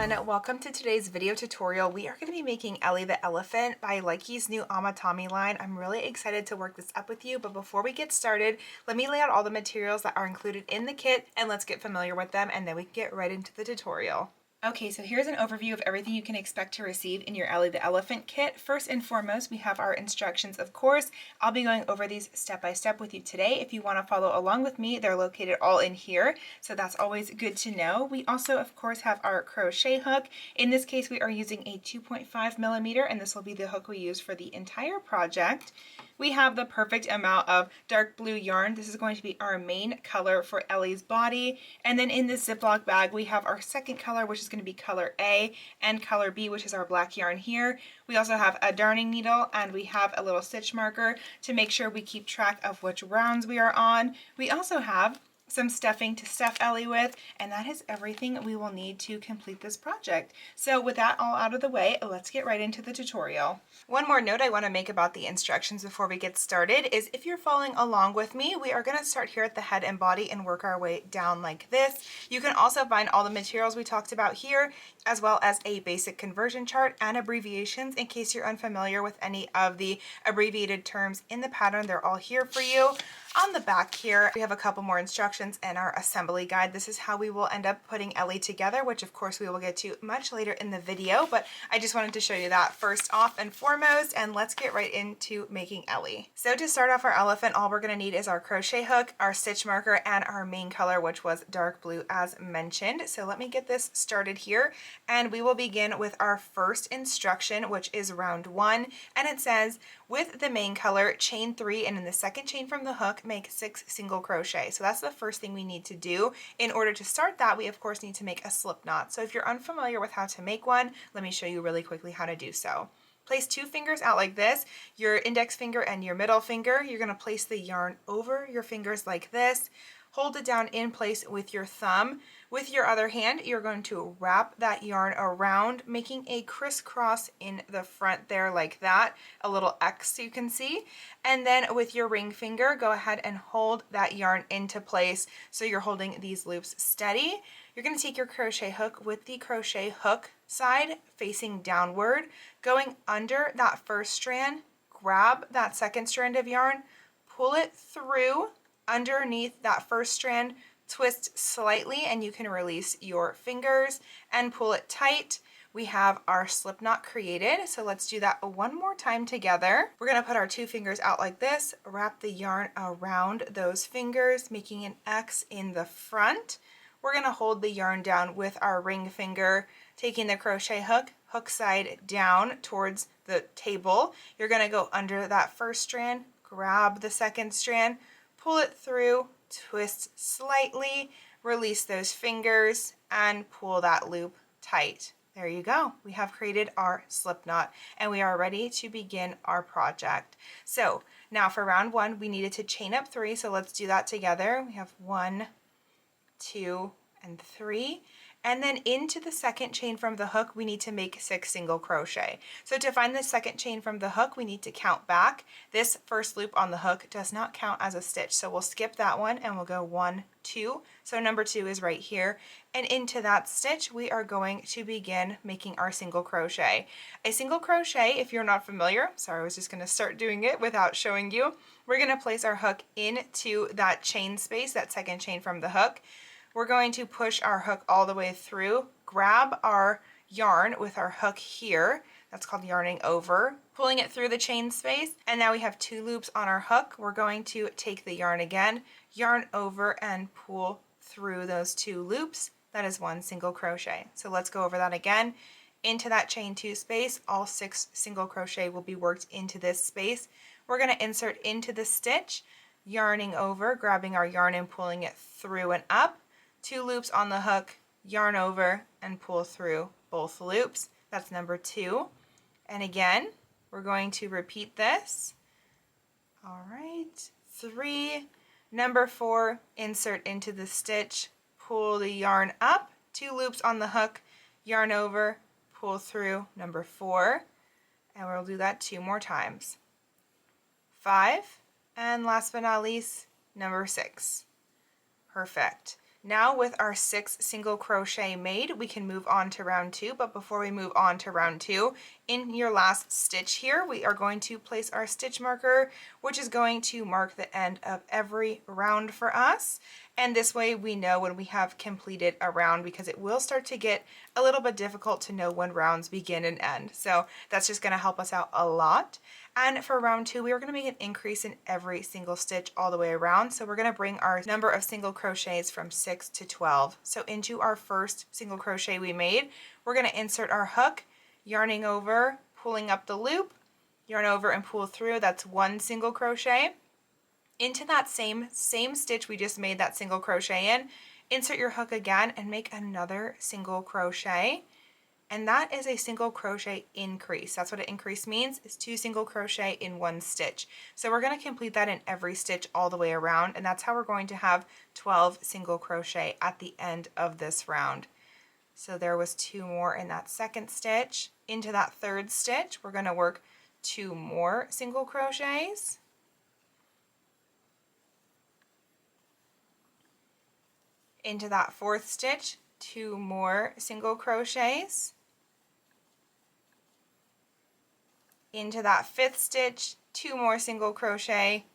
everyone, welcome to today's video tutorial. We are going to be making Ellie the Elephant by Likey's new Amitami line. I'm really excited to work this up with you, but before we get started, let me lay out all the materials that are included in the kit and let's get familiar with them and then we can get right into the tutorial. Okay, so here's an overview of everything you can expect to receive in your Ellie the Elephant kit. First and foremost, we have our instructions, of course. I'll be going over these step by step with you today. If you want to follow along with me, they're located all in here, so that's always good to know. We also, of course, have our crochet hook. In this case, we are using a 2.5 millimeter, and this will be the hook we use for the entire project. We have the perfect amount of dark blue yarn. This is going to be our main color for Ellie's body. And then in this Ziploc bag, we have our second color, which is going to be color A, and color B, which is our black yarn here. We also have a darning needle, and we have a little stitch marker to make sure we keep track of which rounds we are on. We also have some stuffing to stuff Ellie with, and that is everything we will need to complete this project. So with that all out of the way, let's get right into the tutorial. One more note I want to make about the instructions before we get started is if you're following along with me, we are going to start here at the head and body and work our way down like this. You can also find all the materials we talked about here, as well as a basic conversion chart and abbreviations in case you're unfamiliar with any of the abbreviated terms in the pattern. They're all here for you. On the back here, we have a couple more instructions and our assembly guide. This is how we will end up putting Ellie together, which of course we will get to much later in the video, but I just wanted to show you that first off and foremost, and let's get right into making Ellie. So to start off our elephant, all we're gonna need is our crochet hook, our stitch marker, and our main color, which was dark blue as mentioned. So let me get this started here, and we will begin with our first instruction, which is round 1, and it says, with the main color, chain 3, and in the second chain from the hook, make 6 single crochet. So that's the first thing we need to do. In order to start that, we of course need to make a slip knot. So if you're unfamiliar with how to make one, let me show you really quickly how to do so. Place 2 fingers out like this, your index finger and your middle finger. You're going to place the yarn over your fingers like this. Hold it down in place with your thumb. With your other hand, you're going to wrap that yarn around, making a crisscross in the front there like that, a little X you can see. And then with your ring finger, go ahead and hold that yarn into place so you're holding these loops steady. You're going to take your crochet hook with the crochet hook side facing downward, going under that first strand, grab that second strand of yarn, pull it through underneath that first strand, twist slightly, and you can release your fingers and pull it tight. We have our slip knot created, so let's do that one more time together. We're going to put our 2 fingers out like this, wrap the yarn around those fingers, making an X in the front. We're going to hold the yarn down with our ring finger, taking the crochet hook, hook side down towards the table. You're going to go under that first strand, grab the second strand, pull it through, twist slightly, release those fingers, and pull that loop tight. There you go. We have created our slip knot and we are ready to begin our project. So now for round 1, we needed to chain up 3, so let's do that together. We have 1, 2, and 3. And then into the second chain from the hook, we need to make 6 single crochet. So to find the second chain from the hook, we need to count back. This first loop on the hook does not count as a stitch, so we'll skip that one and we'll go 1, 2. So number 2 is right here. And into that stitch, we are going to begin making our single crochet. A single crochet, if you're not familiar, sorry, I was just going to start doing it without showing you. We're going to place our hook into that chain space, that second chain from the hook. We're going to push our hook all the way through, grab our yarn with our hook here, that's called yarning over, pulling it through the chain space, and now we have 2 loops on our hook. We're going to take the yarn again, yarn over, and pull through those 2 loops. That is 1 single crochet. So let's go over that again. Into that chain 2 space, all 6 single crochet will be worked into this space. We're going to insert into the stitch, yarning over, grabbing our yarn and pulling it through and up. 2 loops on the hook, yarn over, and pull through both loops. That's number 2. And again, we're going to repeat this. All right, 3. Number 4, insert into the stitch, pull the yarn up, 2 loops on the hook, yarn over, pull through number 4. And we'll do that 2 more times. 5, and last but not least, number 6. Perfect. Now with our 6 single crochet made, we can move on to round 2, but before we move on to round 2, in your last stitch here, we are going to place our stitch marker, which is going to mark the end of every round for us. And this way we know when we have completed a round, because it will start to get a little bit difficult to know when rounds begin and end. So that's just going to help us out a lot. And for round 2, we are going to make an increase in every single stitch all the way around. So we're going to bring our number of single crochets from 6 to 12. So into our first single crochet we made, we're going to insert our hook, yarning over, pulling up the loop, yarn over and pull through. That's 1 single crochet. Into that same stitch we just made that single crochet in, insert your hook again and make another single crochet. And that is a single crochet increase. That's what an increase means, is 2 single crochet in 1 stitch. So we're going to complete that in every stitch all the way around, and that's how we're going to have 12 single crochet at the end of this round. So there was 2 more in that second stitch. Into that third stitch, we're going to work 2 more single crochets. Into that fourth stitch, 2 more single crochets. Into that fifth stitch, 2 more single crochet,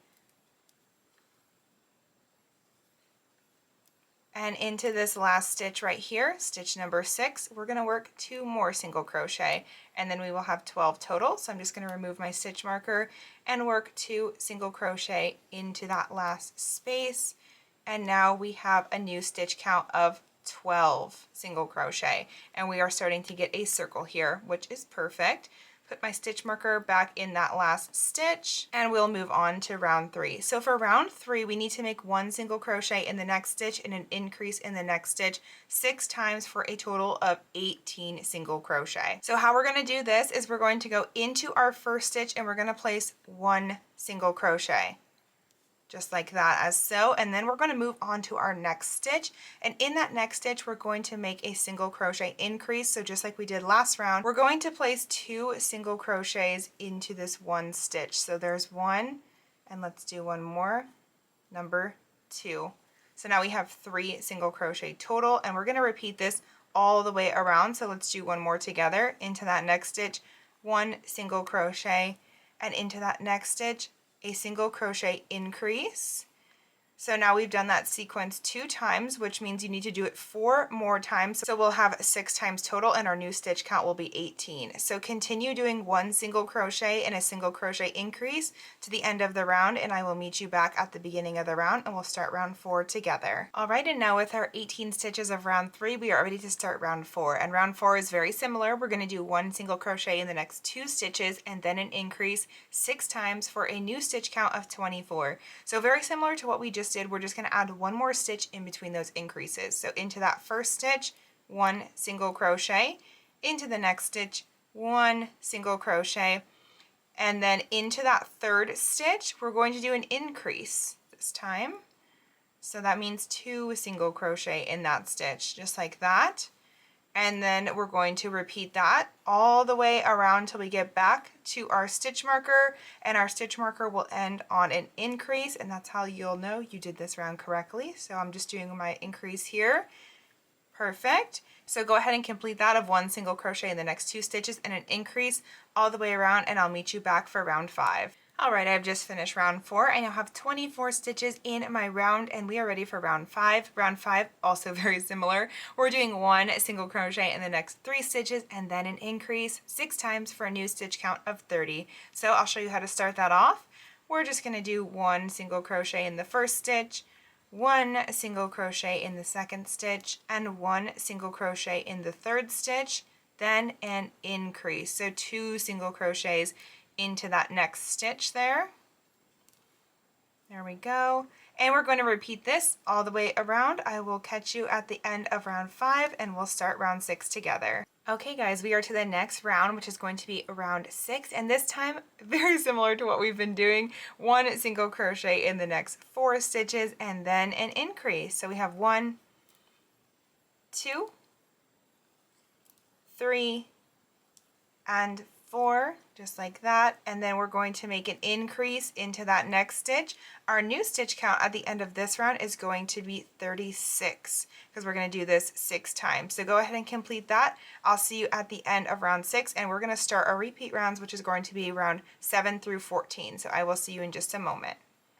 and into this last stitch right here, stitch number 6, we're going to work 2 more single crochet, and then we will have 12 total. So I'm just going to remove my stitch marker and work 2 single crochet into that last space, and now we have a new stitch count of 12 single crochet, and we are starting to get a circle here, which is perfect. Put my stitch marker back in that last stitch, and we'll move on to round 3. So for round 3, we need to make 1 single crochet in the next stitch and an increase in the next stitch 6 times for a total of 18 single crochet. So how we're going to do this is we're going to go into our first stitch and we're going to place 1 single crochet. Just like that, as so, and then we're going to move on to our next stitch, and in that next stitch we're going to make a single crochet increase. So just like we did last round, we're going to place 2 single crochets into this 1 stitch. So there's 1, and let's do 1 more, number 2. So now we have 3 single crochet total, and we're going to repeat this all the way around. So let's do 1 more together. Into that next stitch, 1 single crochet, and into that next stitch, a single crochet increase. So now we've done that sequence 2 times, which means you need to do it 4 more times. So we'll have 6 times total, and our new stitch count will be 18. So continue doing 1 single crochet and a single crochet increase to the end of the round, and I will meet you back at the beginning of the round, and we'll start round 4 together. All right, and now with our 18 stitches of round 3, we are ready to start round 4. And round 4 is very similar. We're going to do 1 single crochet in the next 2 stitches and then an increase 6 times for a new stitch count of 24. So very similar to what we just did. We're just going to add 1 more stitch in between those increases. So into that first stitch, 1 single crochet, into the next stitch, 1 single crochet, and then into that third stitch we're going to do an increase this time. So that means 2 single crochet in that stitch, just like that. And then we're going to repeat that all the way around till we get back to our stitch marker, and our stitch marker will end on an increase, and that's how you'll know you did this round correctly. So I'm just doing my increase here. Perfect. So go ahead and complete that of 1 single crochet in the next 2 stitches and an increase all the way around, and I'll meet you back for round 5. Alright, I've just finished round 4. I now have 24 stitches in my round, and we are ready for round 5. Round 5, also very similar. We're doing 1 single crochet in the next 3 stitches and then an increase 6 times for a new stitch count of 30. So I'll show you how to start that off. We're just going to do 1 single crochet in the first stitch, 1 single crochet in the second stitch, and 1 single crochet in the third stitch, then an increase. So 2 single crochets into that next stitch there. There we go. And we're going to repeat this all the way around. I will catch you at the end of round 5 and we'll start round 6 together. Okay guys, we are to the next round, which is going to be round 6, and this time very similar to what we've been doing. 1 single crochet in the next 4 stitches and then an increase. So we have 1, 2, 3, and 4. just like that, and then we're going to make an increase into that next stitch. Our new stitch count at the end of this round is going to be 36 because we're going to do this 6 times. So go ahead and complete that. I'll see you at the end of round 6, and we're going to start our repeat rounds, which is going to be round 7 through 14. So I will see you in just a moment.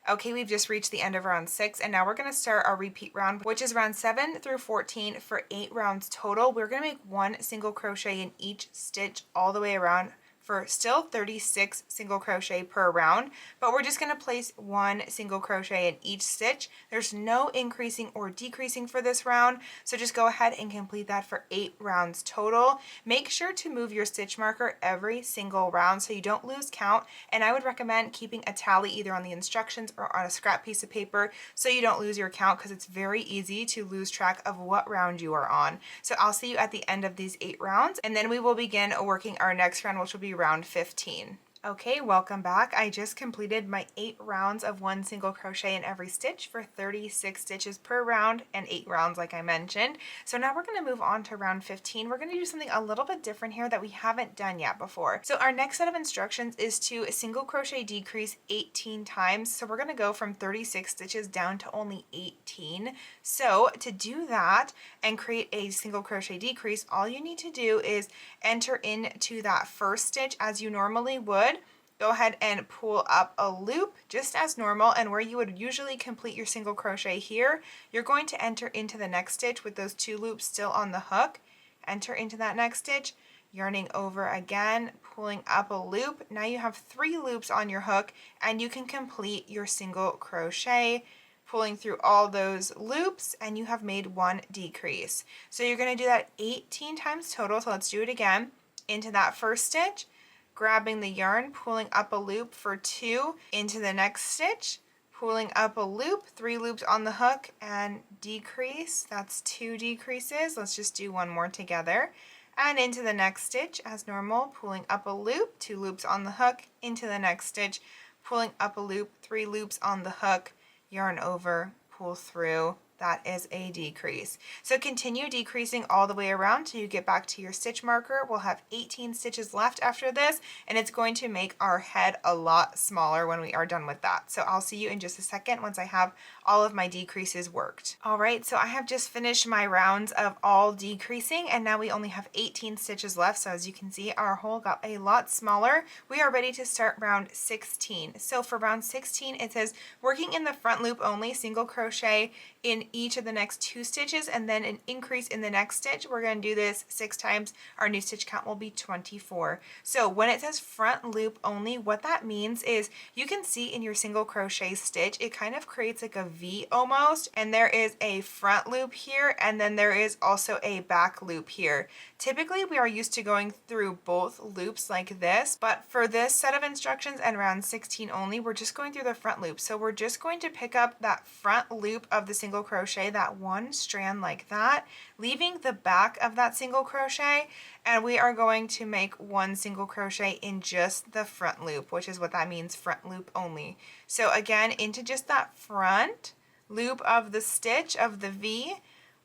Okay, we've just reached the end of round 6, and now we're going to start our repeat round, which is round 7 through 14 for 8 rounds total. We're going to make 1 single crochet in each stitch all the way around for still 36 single crochet per round, but we're just going to place 1 single crochet in each stitch. There's no increasing or decreasing for this round, so just go ahead and complete that for 8 rounds total. Make sure to move your stitch marker every single round so you don't lose count, and I would recommend keeping a tally either on the instructions or on a scrap piece of paper so you don't lose your count, because it's very easy to lose track of what round you are on. So I'll see you at the end of these 8 rounds, and then we will begin working our next round, which will be round 15. Okay, welcome back. I just completed my 8 rounds of 1 single crochet in every stitch for 36 stitches per round and 8 rounds like I mentioned. So now we're going to move on to round 15. We're going to do something a little bit different here that we haven't done yet before. So our next set of instructions is to single crochet decrease 18 times. So we're going to go from 36 stitches down to only 18. So to do that and create a single crochet decrease, all you need to do is enter into that first stitch as you normally would. Go ahead and pull up a loop just as normal, and where you would usually complete your single crochet here, you're going to enter into the next stitch with those 2 loops still on the hook. Enter into that next stitch, yarning over again, pulling up a loop. Now you have 3 loops on your hook, and you can complete your single crochet, pulling through all those loops, and you have made 1 decrease. So you're going to do that 18 times total. So let's do it again. Into that first stitch, grabbing the yarn, pulling up a loop for 2, into the next stitch, pulling up a loop, 3 loops on the hook, and decrease. That's 2 decreases. Let's just do 1 more together. And into the next stitch as normal, pulling up a loop, 2 loops on the hook, into the next stitch, pulling up a loop, 3 loops on the hook, yarn over, pull through. That is a decrease. So continue decreasing all the way around till you get back to your stitch marker. We'll have 18 stitches left after this, and it's going to make our head a lot smaller when we are done with that. So I'll see you in just a second once I have all of my decreases worked. All right, so I have just finished my rounds of all decreasing, and now we only have 18 stitches left. So as you can see, our hole got a lot smaller. We are ready to start round 16. So for round 16, it says working in the front loop only, single crochet in each of the next 2 stitches, and then an increase in the next stitch. We're going to do this 6 times. Our new stitch count will be 24. So when it says front loop only, what that means is you can see in your single crochet stitch, it kind of creates like a V almost, and there is a front loop here, and then there is also a back loop here. Typically, we are used to going through both loops like this, but for this set of instructions and round 16 only, we're just going through the front loop. So we're just going to pick up that front loop of the single crochet, that 1 strand like that, leaving the back of that single crochet, and we are going to make 1 single crochet in just the front loop, which is what that means, front loop only. So again, into just that front loop of the stitch of the V,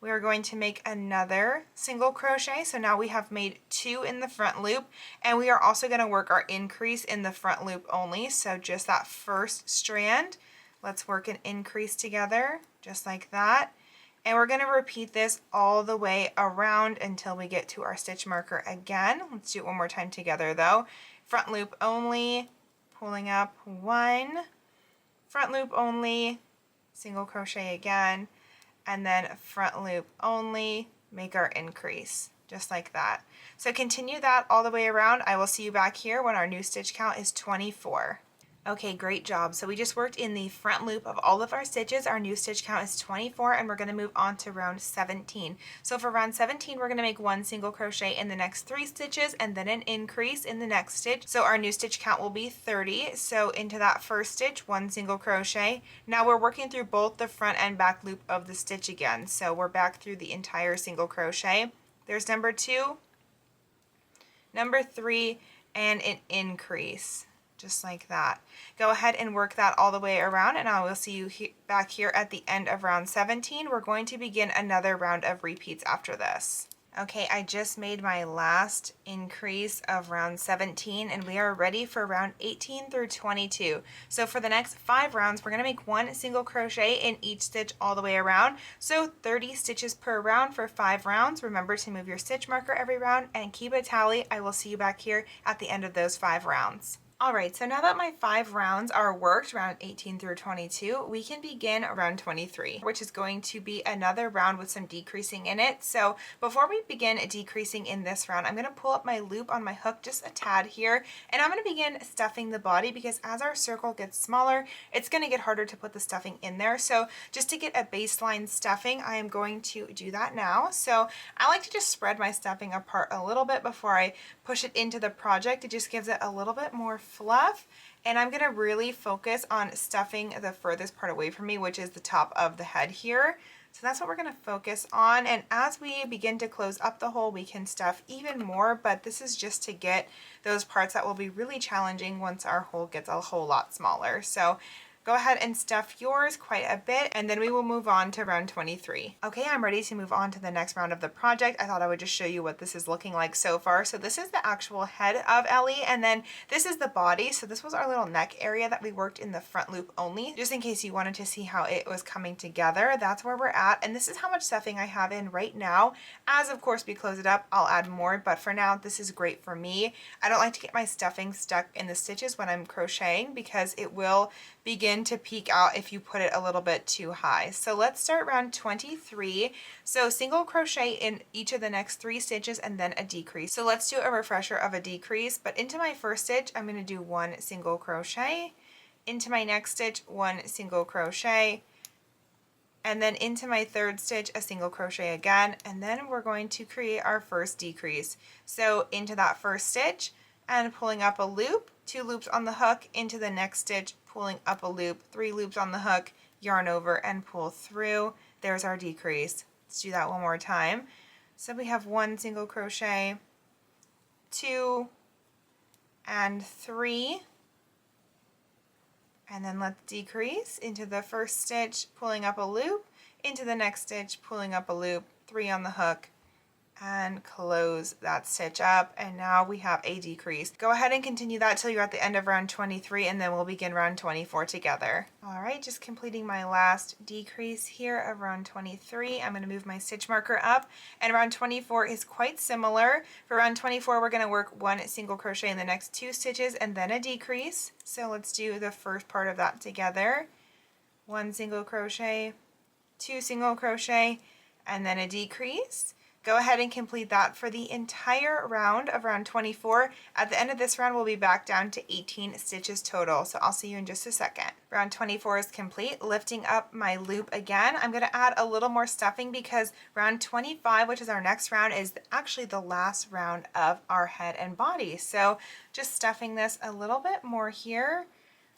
we are going to make another single crochet. So now we have made 2 in the front loop, and we are also going to work our increase in the front loop only. So just that first strand, let's work an increase together just like that. And we're going to repeat this all the way around until we get to our stitch marker again. Let's do it one more time together though. Front loop only, pulling up 1, front loop only, single crochet again, and then front loop only, make our increase, just like that. So continue that all the way around. I will see you back here when our new stitch count is 24. Okay, great job. So we just worked in the front loop of all of our stitches. Our new stitch count is 24, and we're going to move on to round 17. So for round 17, we're going to make 1 single crochet in the next 3 stitches and then an increase in the next stitch. So our new stitch count will be 30. So into that first stitch, 1 single crochet. Now we're working through both the front and back loop of the stitch again. So we're back through the entire single crochet. There's number 2, number 3, and an increase. Just like that. Go ahead and work that all the way around, and I will see you back here at the end of round 17. We're going to begin another round of repeats after this. Okay, I just made my last increase of round 17 and we are ready for round 18 through 22. So for the next 5 rounds, we're going to make 1 single crochet in each stitch all the way around. So 30 stitches per round for 5 rounds. Remember to move your stitch marker every round and keep a tally. I will see you back here at the end of those 5 rounds. Alright, so now that my 5 rounds are worked, round 18 through 22, we can begin round 23, which is going to be another round with some decreasing in it. So before we begin decreasing in this round, I'm going to pull up my loop on my hook just a tad here, and I'm going to begin stuffing the body because as our circle gets smaller, it's going to get harder to put the stuffing in there. So just to get a baseline stuffing, I am going to do that now. So I like to just spread my stuffing apart a little bit before I push it into the project. It just gives it a little bit more fluff, and I'm going to really focus on stuffing the furthest part away from me, which is the top of the head here. So that's what we're going to focus on, and as we begin to close up the hole, we can stuff even more, but this is just to get those parts that will be really challenging once our hole gets a whole lot smaller. So go ahead and stuff yours quite a bit, and then we will move on to round 23. Okay, I'm ready to move on to the next round of the project. I thought I would just show you what this is looking like so far. So this is the actual head of Ellie, and then this is the body. So this was our little neck area that we worked in the front loop only, just in case you wanted to see how it was coming together. That's where we're at, and this is how much stuffing I have in right now. As of course we close it up, I'll add more, but for now this is great for me. I don't like to get my stuffing stuck in the stitches when I'm crocheting because it will begin to peek out if you put it a little bit too high. So let's start round 23. So single crochet in each of the next 3 stitches and then a decrease. So let's do a refresher of a decrease, but into my first stitch I'm going to do 1 single crochet, into my next stitch 1 single crochet, and then into my third stitch a single crochet again, and then we're going to create our first decrease. So into that first stitch and pulling up a loop, 2 loops on the hook, into the next stitch, pulling up a loop, 3 loops on the hook, yarn over and pull through. There's our decrease. Let's do that one more time. So we have 1 single crochet, 2 and 3, and then let's decrease into the first stitch, pulling up a loop, into the next stitch, pulling up a loop, 3 on the hook, and close that stitch up, and now we have a decrease. Go ahead and continue that till you're at the end of round 23, and then we'll begin round 24 together. Alright, just completing my last decrease here of round 23. I'm going to move my stitch marker up, and round 24 is quite similar. For round 24 we're going to work 1 single crochet in the next 2 stitches and then a decrease. So let's do the first part of that together. 1 single crochet, 2 single crochet, and then a decrease. Go ahead and complete that for the entire round of round 24. At the end of this round, we'll be back down to 18 stitches total, so I'll see you in just a second. Round 24 is complete. Lifting up my loop again, I'm going to add a little more stuffing because round 25, which is our next round, is actually the last round of our head and body. So just stuffing this a little bit more here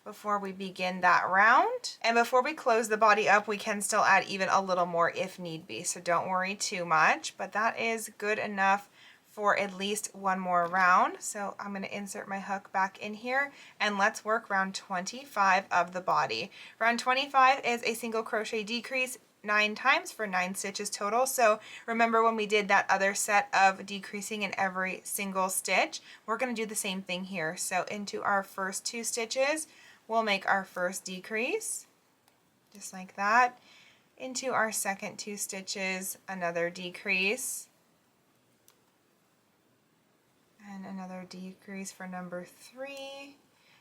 before we begin that round. And before we close the body up, we can still add even a little more if need be, so don't worry too much, but that is good enough for at least one more round. So I'm going to insert my hook back in here, and let's work round 25 of the body. Round 25 is a single crochet decrease 9 times for 9 stitches total. So remember when we did that other set of decreasing in every single stitch, we're going to do the same thing here. So into our first 2 stitches, we'll make our first decrease, just like that. Into our second 2 stitches, another decrease, and another decrease for number 3.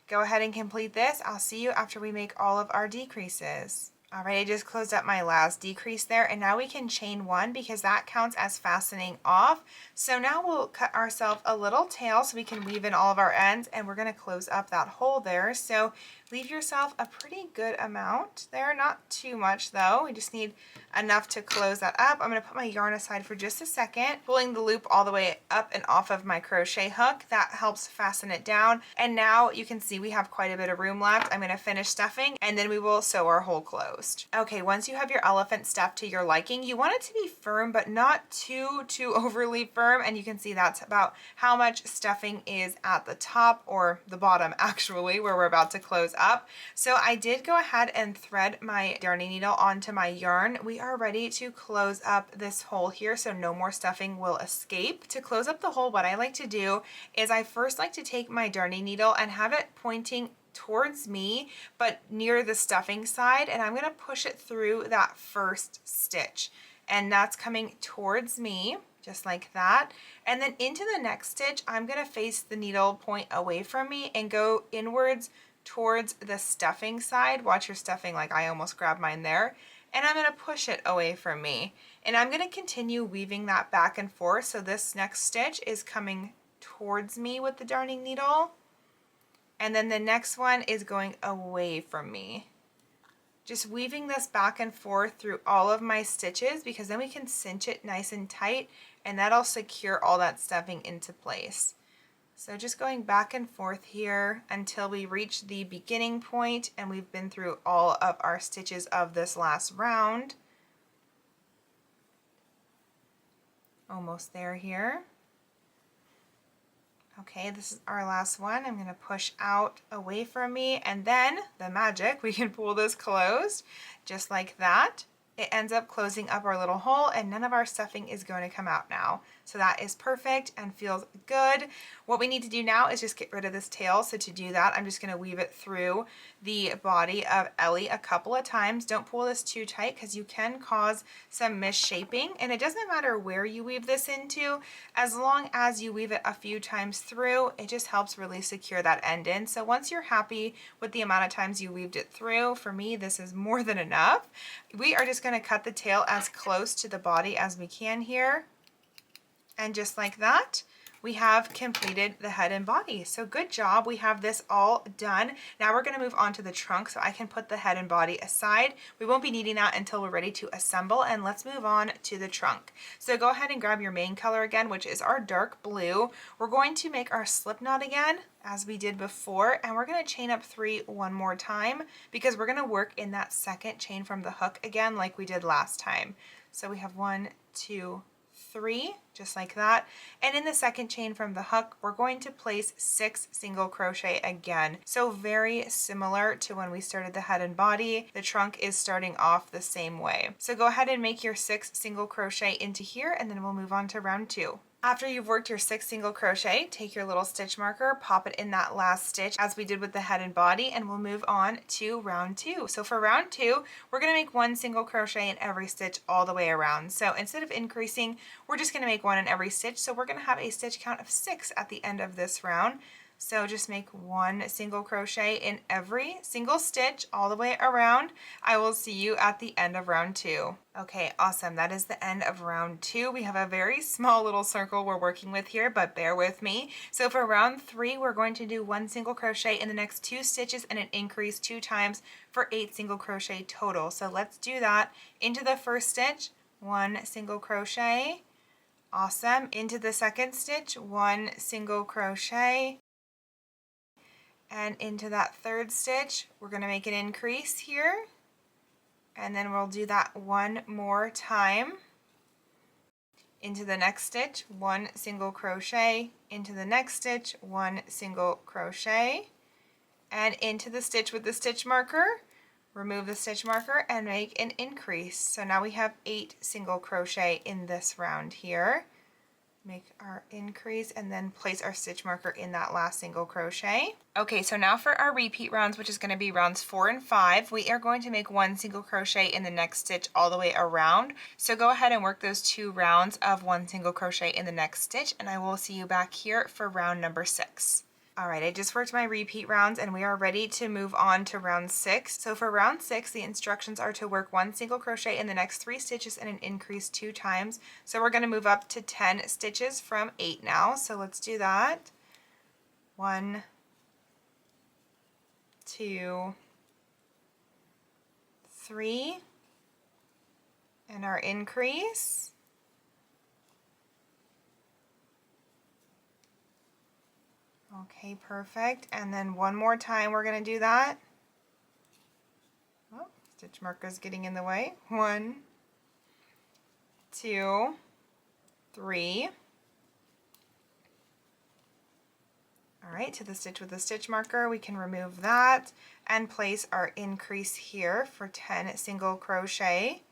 Go ahead and complete this. I'll see you after we make all of our decreases. Alright, I just closed up my last decrease there, and now we can chain 1 because that counts as fastening off. So now we'll cut ourselves a little tail so we can weave in all of our ends, and we're going to close up that hole there. So leave yourself a pretty good amount there, not too much though. We just need enough to close that up. I'm going to put my yarn aside for just a second, pulling the loop all the way up and off of my crochet hook. That helps fasten it down, and now you can see we have quite a bit of room left. I'm going to finish stuffing and then we will sew our hole closed. closed. Okay, once you have your elephant stuffed to your liking, you want it to be firm, but not too overly firm. And you can see that's about how much stuffing is at the top, or the bottom actually, where we're about to close up. So I did go ahead and thread my darning needle onto my yarn. We are ready to close up this hole here so no more stuffing will escape. To close up the hole, what I like to do is I first like to take my darning needle and have it pointing towards me, but near the stuffing side, and I'm going to push it through that first stitch, and that's coming towards me just like that. And then into the next stitch, I'm going to face the needle point away from me and go inwards towards the stuffing side. Watch your stuffing, like I almost grabbed mine there, and I'm going to push it away from me, and I'm going to continue weaving that back and forth. So this next stitch is coming towards me with the darning needle, and then the next one is going away from me. Just weaving this back and forth through all of my stitches, because then we can cinch it nice and tight, and that'll secure all that stuffing into place. So just going back and forth here until we reach the beginning point, and we've been through all of our stitches of this last round. Almost there here. Okay, this is our last one. I'm going to push out away from me, and then the magic, we can pull this closed just like that. It ends up closing up our little hole, and none of our stuffing is going to come out now. So that is perfect and feels good. What we need to do now is just get rid of this tail. So to do that, I'm just going to weave it through the body of Ellie a couple of times. Don't pull this too tight because you can cause some misshaping, and it doesn't matter where you weave this into, as long as you weave it a few times through. It just helps really secure that end in. So once you're happy with the amount of times you weaved it through, for me this is more than enough. We are just going to cut the tail as close to the body as we can here. And just like that, we have completed the head and body. So good job. We have this all done. Now we're going to move on to the trunk, so I can put the head and body aside. We won't be needing that until we're ready to assemble, and let's move on to the trunk. So go ahead and grab your main color again, which is our dark blue. We're going to make our slip knot again as we did before, and we're going to chain up 3 one more time, because we're going to work in that second chain from the hook again like we did last time. So we have 1, 2, 3, just like that, and in the second chain from the hook we're going to place 6 single crochet again. So very similar to when we started the head and body, the trunk is starting off the same way. So go ahead and make your 6 single crochet into here, and then we'll move on to round 2. After you've worked your 6 single crochet, take your little stitch marker, pop it in that last stitch as we did with the head and body, and we'll move on to round 2. So for round 2, we're going to make 1 single crochet in every stitch all the way around. So instead of increasing, we're just going to make 1 in every stitch. So we're going to have a stitch count of 6 at the end of this round. So just make 1 single crochet in every single stitch all the way around. I will see you at the end of round 2. Okay, awesome. That is the end of round 2. We have a very small little circle we're working with here, but bear with me. So for round 3, we're going to do 1 single crochet in the next 2 stitches and an increase 2 times for 8 single crochet total. So let's do that. Into the first stitch, 1 single crochet. Awesome. Into the second stitch, 1 single crochet. And into that third stitch, we're going to make an increase here, and then we'll do that 1 more time. Into the next stitch, 1 single crochet, into the next stitch, 1 single crochet, and into the stitch with the stitch marker, remove the stitch marker and make an increase. So now we have 8 single crochet in this round here. Make our increase and then place our stitch marker in that last single crochet. Okay, so now for our repeat rounds, which is going to be rounds 4 and 5, we are going to make 1 single crochet in the next stitch all the way around. So go ahead and work those 2 rounds of 1 single crochet in the next stitch, and I will see you back here for round number 6. Alright, I just worked my repeat rounds and we are ready to move on to round 6. So for round 6, the instructions are to work 1 single crochet in the next 3 stitches and an increase 2 times. So we're going to move up to 10 stitches from 8 now. So let's do that. 1, 2, 3, and our increase. Okay, perfect. And then 1 more time we're going to do that. Oh, Stitch marker is getting in the way. 1, 2, 3. All right, to the stitch with the stitch marker, we can remove that and place our increase here for 10 single crochet.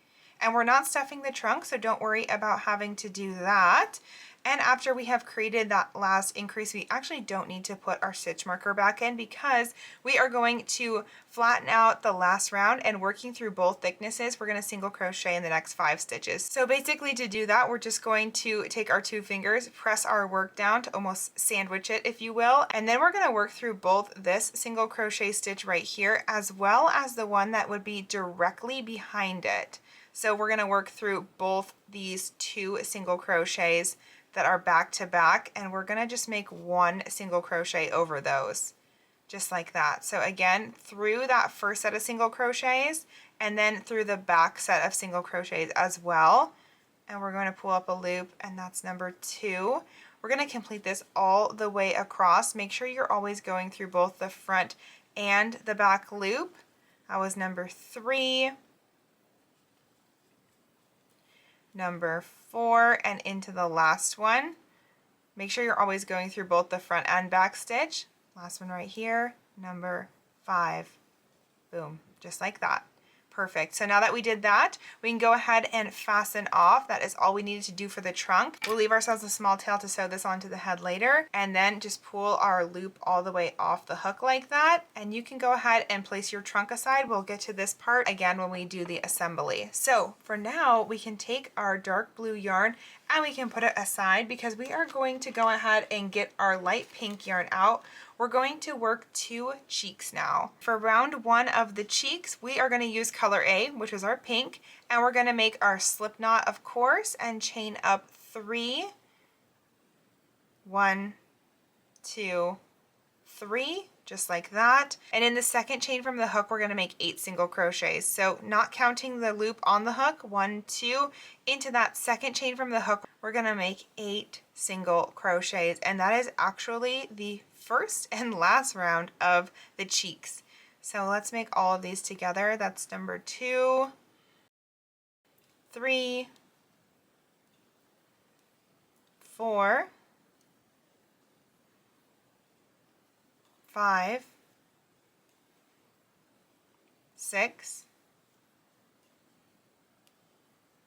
And we're not stuffing the trunk, so don't worry about having to do that. And after we have created that last increase, we actually don't need to put our stitch marker back in because we are going to flatten out the last round, and working through both thicknesses, we're going to single crochet in the next 5 stitches. So basically to do that, we're just going to take our 2 fingers, press our work down to almost sandwich it, if you will, and then we're going to work through both this single crochet stitch right here as well as the one that would be directly behind it. So we're going to work through both these 2 single crochets that are back to back, and we're going to just make 1 single crochet over those, just like that. So again, through that first set of single crochets and then through the back set of single crochets as well. And we're going to pull up a loop, and that's number 2. We're going to complete this all the way across. Make sure you're always going through both the front and the back loop. That was number 3. Number 4, and into the last one. Make sure you're always going through both the front and back stitch. Last one right here, number 5. Boom, just like that. Perfect. So now that we did that, we can go ahead and fasten off. That is all we needed to do for the trunk. We'll leave ourselves a small tail to sew this onto the head later, and then just pull our loop all the way off the hook like that. And you can go ahead and place your trunk aside. We'll get to this part again when we do the assembly. So for now, we can take our dark blue yarn and we can put it aside because we are going to go ahead and get our light pink yarn out. We're going to work 2 cheeks now. For round 1 of the cheeks, we are going to use color A, which is our pink, and we're going to make our slip knot, of course, and chain up 3. 1, 2, 3, just like that. And in the second chain from the hook, we're going to make 8 single crochets. So not counting the loop on the hook, 1, 2, into that second chain from the hook, we're going to make 8 single crochets. And that is actually the first and last round of the cheeks. So let's make all of these together. That's number 2, 3, 4, 5, 6,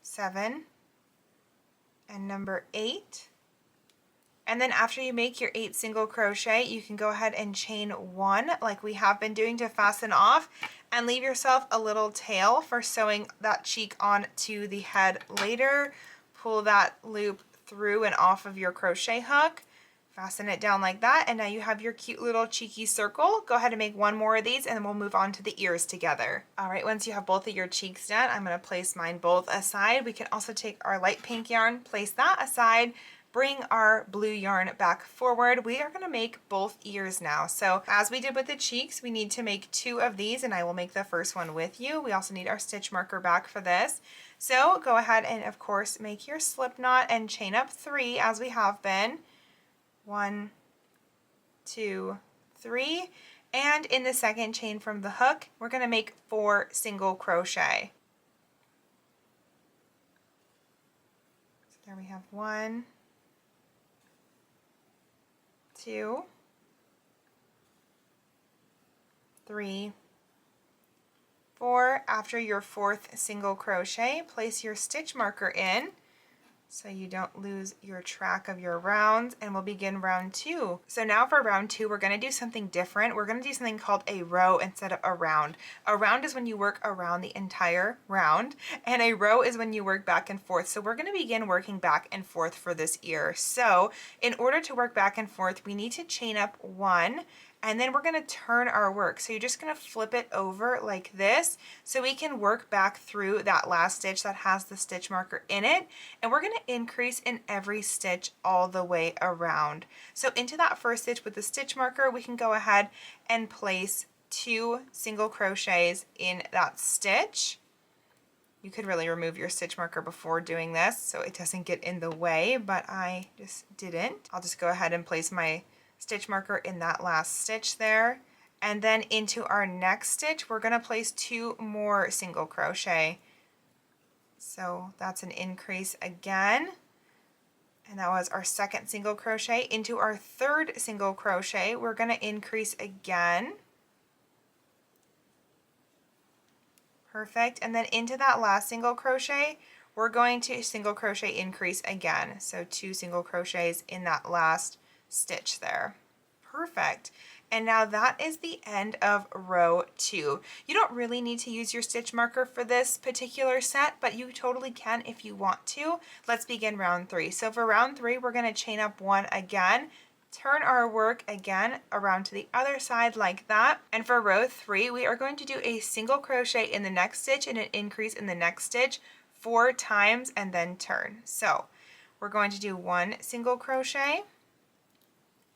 7, and number 8. And then after you make your 8 single crochet, you can go ahead and chain 1 like we have been doing to fasten off, and leave yourself a little tail for sewing that cheek on to the head later. Pull that loop through and off of your crochet hook, fasten it down like that, and now you have your cute little cheeky circle. Go ahead and make 1 more of these, and then we'll move on to the ears together. All right, once you have both of your cheeks done, I'm going to place mine both aside. We can also take our light pink yarn, place that aside, bring our blue yarn back forward. We are going to make both ears now. So as we did with the cheeks, we need to make 2 of these, and I will make the first one with you. We also need our stitch marker back for this. So go ahead and of course make your slip knot and chain up 3 as we have been. 1, 2, 3. And in the second chain from the hook, we're going to make 4 single crochet. So there we have 1, 2, 3, 4. After your 4th single crochet, place your stitch marker in so you don't lose your track of your rounds, and we'll begin round 2. So now for round 2, we're going to do something different. We're going to do something called a row instead of a round. A round is when you work around the entire round, and a row is when you work back and forth. So we're going to begin working back and forth for this ear. So in order to work back and forth, we need to chain up 1, and then we're going to turn our work. So you're just going to flip it over like this so we can work back through that last stitch that has the stitch marker in it. And we're going to increase in every stitch all the way around. So into that first stitch with the stitch marker, we can go ahead and place 2 single crochets in that stitch. You could really remove your stitch marker before doing this so it doesn't get in the way, but I just didn't. I'll just go ahead and place my stitch marker in that last stitch there, And then into our next stitch, we're going to place 2 more single crochet. So that's an increase again. And that was our second single crochet. Into our third single crochet, we're going to increase again. Perfect. And then into that last single crochet, we're going to single crochet increase again. So 2 single crochets in that last stitch there. Perfect. And now that is the end of row 2. You don't really need to use your stitch marker for this particular set, but you totally can if you want to. Let's begin round 3. So for round 3, we're going to chain up 1 again, turn our work again around to the other side like that. And for row 3, we are going to do a single crochet in the next stitch and an increase in the next stitch 4 times and then turn. So we're going to do 1 single crochet,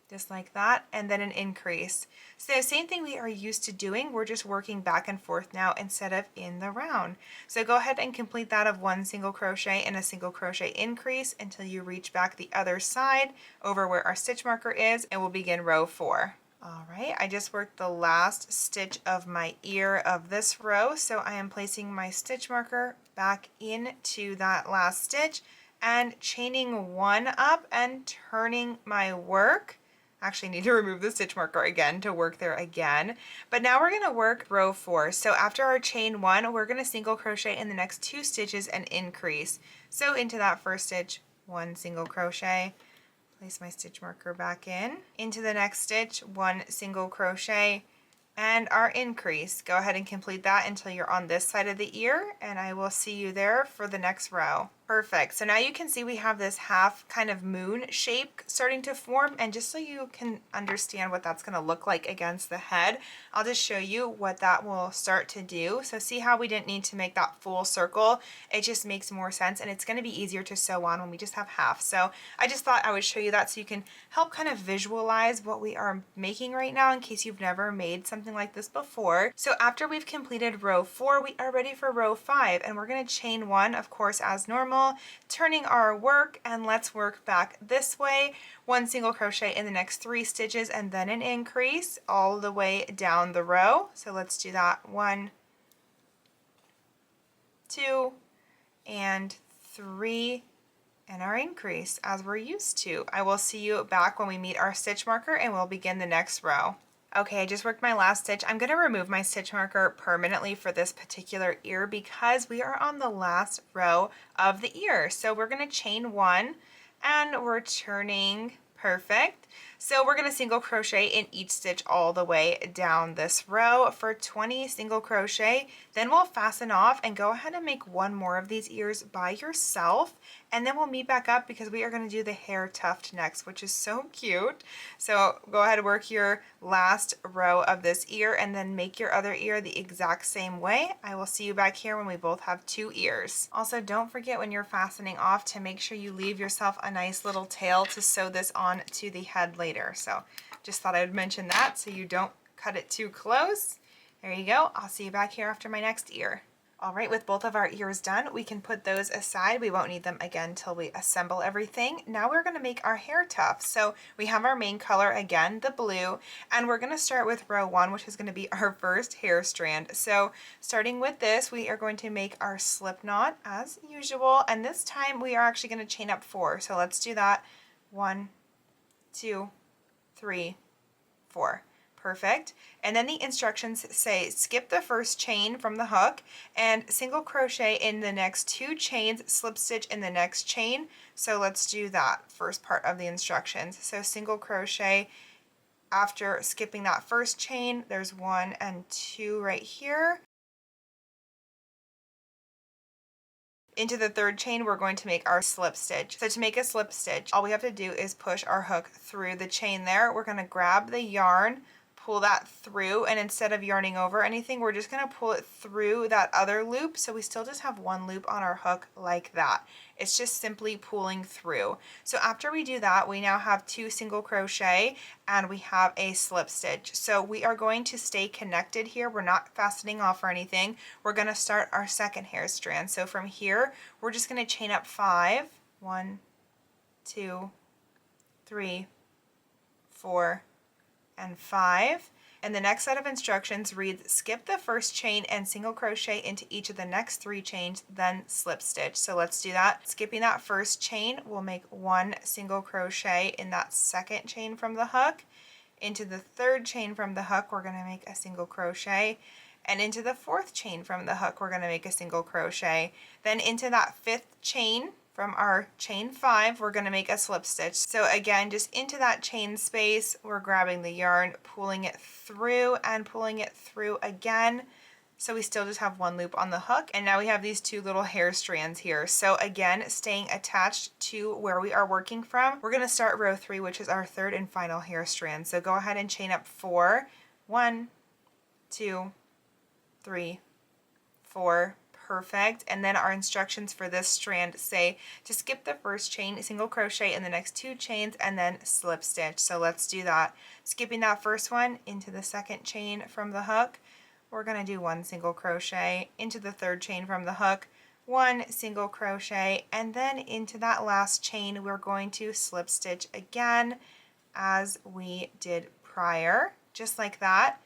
just like that, and then an increase. So same thing we are used to doing, we're just working back and forth now instead of in the round. So go ahead and complete that of 1 single crochet and a single crochet increase until you reach back the other side over where our stitch marker is, and we'll begin row 4. All right, I just worked the last stitch of my ear of this row, so I am placing my stitch marker back into that last stitch and chaining 1 up and turning my work. Actually need to remove the stitch marker again to work there again. But now we're going to work row 4. So after our chain 1, we're going to single crochet in the next 2 stitches and increase. So into that first stitch, 1 single crochet, place my stitch marker back in. Into the next stitch, 1 single crochet, and our increase. Go ahead and complete that until you're on this side of the ear, and I will see you there for the next row. Perfect. So now you can see we have this half kind of moon shape starting to form, and just so you can understand what that's going to look like against the head, I'll just show you what that will start to do. So see how we didn't need to make that full circle? It just makes more sense, and it's going to be easier to sew on when we just have half. So I just thought I would show you that so you can help kind of visualize what we are making right now in case you've never made something like this before. So after we've completed row 4, we are ready for row 5, and we're going to chain 1, of course, as normal, turning our work, and let's work back this way. 1 single crochet in the next 3 stitches and then an increase all the way down the row. So let's do that. 1, 2, and 3, and our increase as we're used to. I will see you back when we meet our stitch marker and we'll begin the next row. Okay, I just worked my last stitch. I'm going to remove my stitch marker permanently for this particular ear because we are on the last row of the ear. So we're going to chain 1 and we're turning. Perfect. So we're going to single crochet in each stitch all the way down this row for 20 single crochet. Then we'll fasten off and go ahead and make 1 more of these ears by yourself. And then we'll meet back up because we are going to do the hair tuft next, which is so cute. So go ahead and work your last row of this ear and then make your other ear the exact same way. I will see you back here when we both have 2 ears. Also, don't forget when you're fastening off to make sure you leave yourself a nice little tail to sew this on to the head later. So just thought I would mention that so you don't cut it too close. There you go. I'll see you back here after my next ear. All right, with both of our ears done, we can put those aside. We won't need them again till we assemble everything. Now we're going to make our hair tufts. So we have our main color again, the blue, and we're going to start with row 1, which is going to be our first hair strand. So starting with this, we are going to make our slip knot as usual, and this time we are actually going to chain up 4. So let's do that. 1, 2, 3, 4. Perfect. And then the instructions say skip the first chain from the hook and single crochet in the next 2 chains, slip stitch in the next chain. So let's do that first part of the instructions. So single crochet after skipping that first chain, there's 1 and 2 right here. Into the 3rd chain, we're going to make our slip stitch. So to make a slip stitch, all we have to do is push our hook through the chain there. We're going to grab the yarn, pull that through, and instead of yarning over anything, we're just going to pull it through that other loop, so we still just have 1 loop on our hook like that. It's just simply pulling through. So after we do that, we now have 2 single crochet and we have a slip stitch. So we are going to stay connected here. We're not fastening off or anything. We're going to start our second hair strand. So from here, we're just going to chain up 5. 1, 2, 3, 4, and 5, And the next set of instructions reads, skip the first chain and single crochet into each of the next 3 chains, then slip stitch. So let's do that. Skipping that first chain, we'll make 1 single crochet in that second chain from the hook. Into the third chain from the hook, we're going to make a single crochet. And into the fourth chain from the hook, we're going to make a single crochet. Then into that 5th chain from our chain 5, we're going to make a slip stitch. So again, just into that chain space, we're grabbing the yarn, pulling it through and pulling it through again. So we still just have 1 loop on the hook, and now we have these 2 little hair strands here. So again, staying attached to where we are working from, we're going to start row 3, which is our 3rd and final hair strand. So go ahead and chain up 4, 1, 2, 3, 4. Perfect. And then our instructions for this strand say to skip the first chain, single crochet in the next 2 chains, and then slip stitch. So let's do that. Skipping that first one into the second chain from the hook, we're going to do 1 single crochet into the third chain from the hook, 1 single crochet, and then into that last chain we're going to slip stitch again as we did prior, just like that.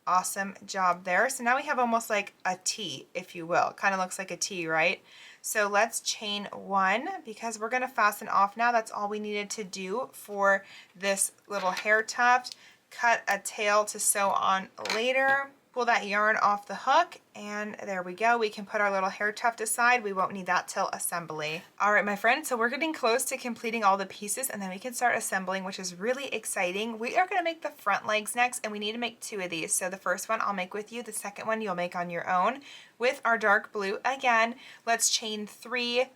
Awesome job there. So now we have almost like a T, if you will. Kind of looks like a T, right? So let's chain 1 because we're going to fasten off now. That's all we needed to do for this little hair tuft. Cut a tail to sew on later. Pull that yarn off the hook, and there we go. We can put our little hair tuft aside. We won't need that till assembly. All right, my friends, so we're getting close to completing all the pieces, and then we can start assembling, which is really exciting. We are going to make the front legs next, and we need to make 2 of these. So the first one I'll make with you. The second one you'll make on your own with our dark blue. Again, let's chain 3,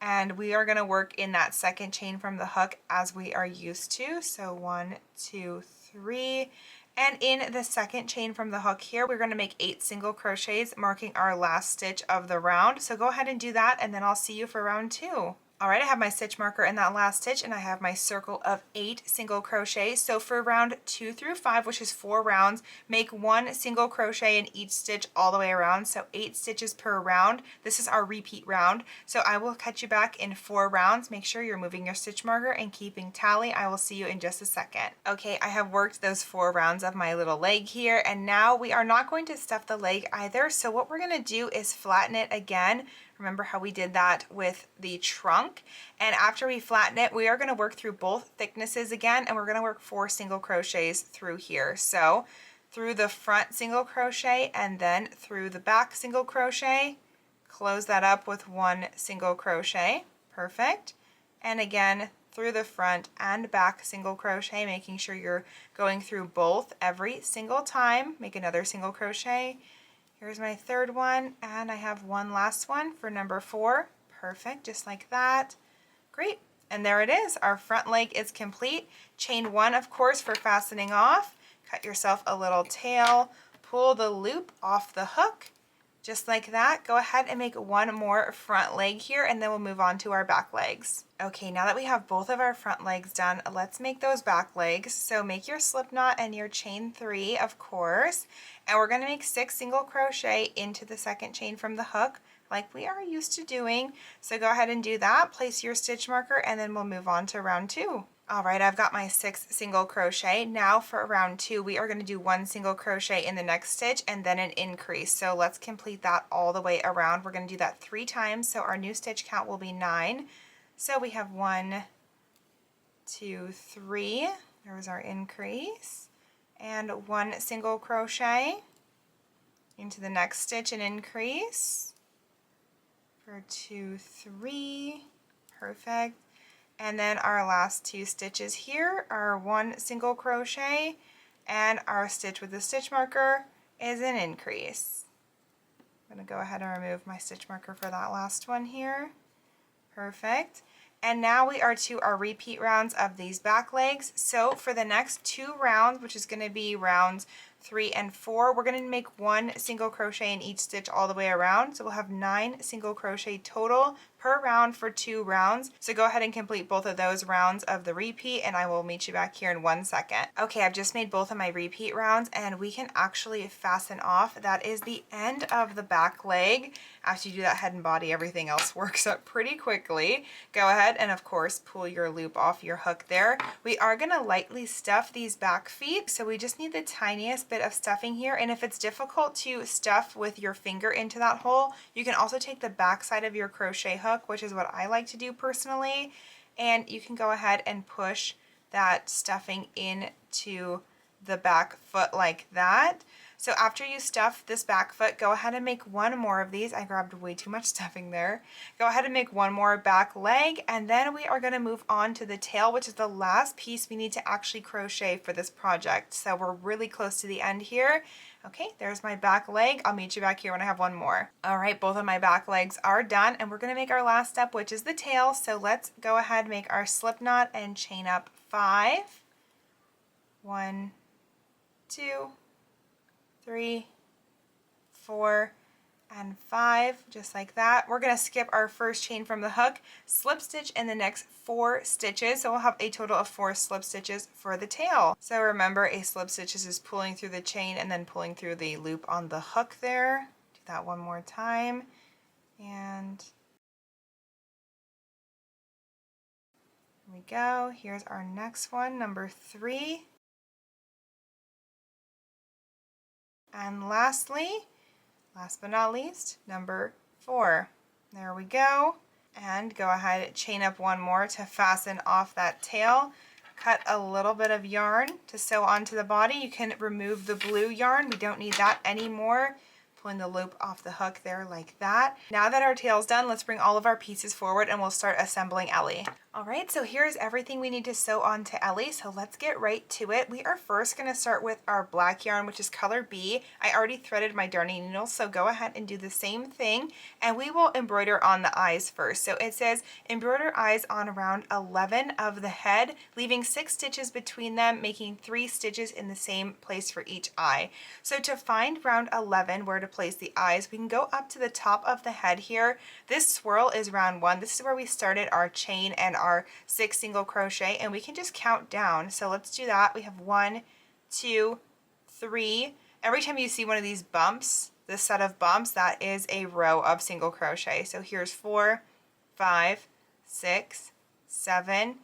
and we are going to work in that second chain from the hook as we are used to. So 1, 2, 3. And in the second chain from the hook here, we're going to make 8 single crochets, marking our last stitch of the round. So go ahead and do that, and then I'll see you for round 2. All right, I have my stitch marker in that last stitch, and I have my circle of 8 single crochets. So for round 2 through 5, which is 4 rounds, make 1 single crochet in each stitch all the way around. So 8 stitches per round. This is our repeat round. So I will catch you back in 4 rounds. Make sure you're moving your stitch marker and keeping tally. I will see you in just a second. Okay, I have worked those 4 rounds of my little leg here, and now we are not going to stuff the leg either. So what we're going to do is flatten it again. Remember how we did that with the trunk? And after we flatten it, we are going to work through both thicknesses again, and we're going to work 4 single crochets through here. So through the front single crochet and then through the back single crochet, close that up with 1 single crochet. Perfect. And again through the front and back single crochet, making sure you're going through both every single time. Make another single crochet. Here's my 3rd one, and I have 1 last one for number 4. Perfect, just like that. Great, and there it is. Our front leg is complete. Chain 1, of course, for fastening off. Cut yourself a little tail, pull the loop off the hook, just like that. Go ahead and make 1 more front leg here, and then we'll move on to our back legs. Okay, now that we have both of our front legs done, let's make those back legs. So make your slip knot and your chain 3, of course, and we're going to make 6 single crochet into the second chain from the hook like we are used to doing. So go ahead and do that. Place your stitch marker, and then we'll move on to round 2. All right, I've got my 6 single crochet. Now for round 2, we are going to do 1 single crochet in the next stitch and then an increase. So let's complete that all the way around. We're going to do that 3 times, so our new stitch count will be 9. So we have 1, 2, 3. There was our increase. And 1 single crochet into the next stitch and increase for 2, 3. Perfect. And then our last 2 stitches here are 1 single crochet, and our stitch with the stitch marker is an increase. I'm going to go ahead and remove my stitch marker for that last one here. Perfect. And now we are to our repeat rounds of these back legs. So for the next 2 rounds, which is going to be rounds 3 and 4, we're going to make 1 single crochet in each stitch all the way around. So we'll have 9 single crochet total per round for 2 rounds. So go ahead and complete both of those rounds of the repeat, and I will meet you back here in 1 second. Okay, I've just made both of my repeat rounds, and we can actually fasten off. That is the end of the back leg. After you do that head and body, everything else works up pretty quickly. Go ahead and of course pull your loop off your hook there. We are going to lightly stuff these back feet, so we just need the tiniest bit of stuffing here. And if it's difficult to stuff with your finger into that hole, you can also take the back side of your crochet hook, which is what I like to do personally, and you can go ahead and push that stuffing into the back foot like that. So after you stuff this back foot, go ahead and make one more of these. I grabbed way too much stuffing there. Go ahead and make one more back leg, and then we are going to move on to the tail, which is the last piece we need to actually crochet for this project. So we're really close to the end here. Okay, there's my back leg. I'll meet you back here when I have one more. All right, both of my back legs are done, and we're going to make our last step, which is the tail. So let's go ahead and make our slip knot and chain up 5. 1, 2, 3, 4, and 5, just like that. We're going to skip our first chain from the hook, slip stitch in the next 4 stitches, so we'll have a total of 4 slip stitches for the tail. So remember, a slip stitch is just pulling through the chain and then pulling through the loop on the hook there. Do that one more time, and here we go. Here's our next one, number 3. And lastly, last but not least, number 4. There we go. And go ahead and chain up one more to fasten off that tail. Cut a little bit of yarn to sew onto the body. You can remove the blue yarn. We don't need that anymore. Pulling the loop off the hook there like that. Now that our tail's done, let's bring all of our pieces forward and we'll start assembling Ellie. All right, so here's everything we need to sew onto Ellie, so let's get right to it. We are first going to start with our black yarn, which is color B. I already threaded my darning needle, so go ahead and do the same thing, and we will embroider on the eyes first. So it says embroider eyes on round 11 of the head, leaving 6 stitches between them, making 3 stitches in the same place for each eye. So to find round 11, where to place the eyes, we can go up to the top of the head here. This swirl is round 1. This is where we started our chain and our 6 single crochet, and we can just count down. So let's do that. We have 1, 2, 3. Every time you see one of these bumps, this set of bumps, that is a row of single crochet. So here's 4, 5, 6, 7,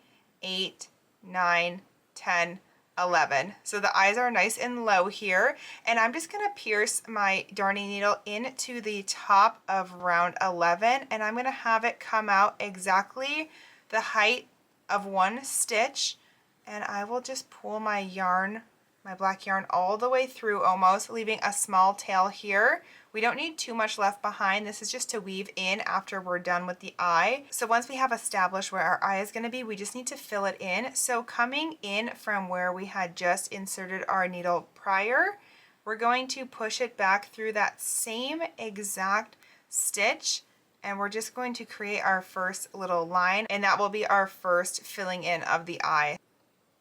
8, 9, 10, 11. So the eyes are nice and low here, and I'm just going to pierce my darning needle into the top of round 11, and I'm going to have it come out exactly the height of 1 stitch, and I will just pull my yarn, my black yarn, all the way through almost, leaving a small tail here. We don't need too much left behind. This is just to weave in after we're done with the eye. So once we have established where our eye is going to be, we just need to fill it in. So coming in from where we had just inserted our needle prior, we're going to push it back through that same exact stitch, and we're just going to create our first little line, and that will be our first filling in of the eye.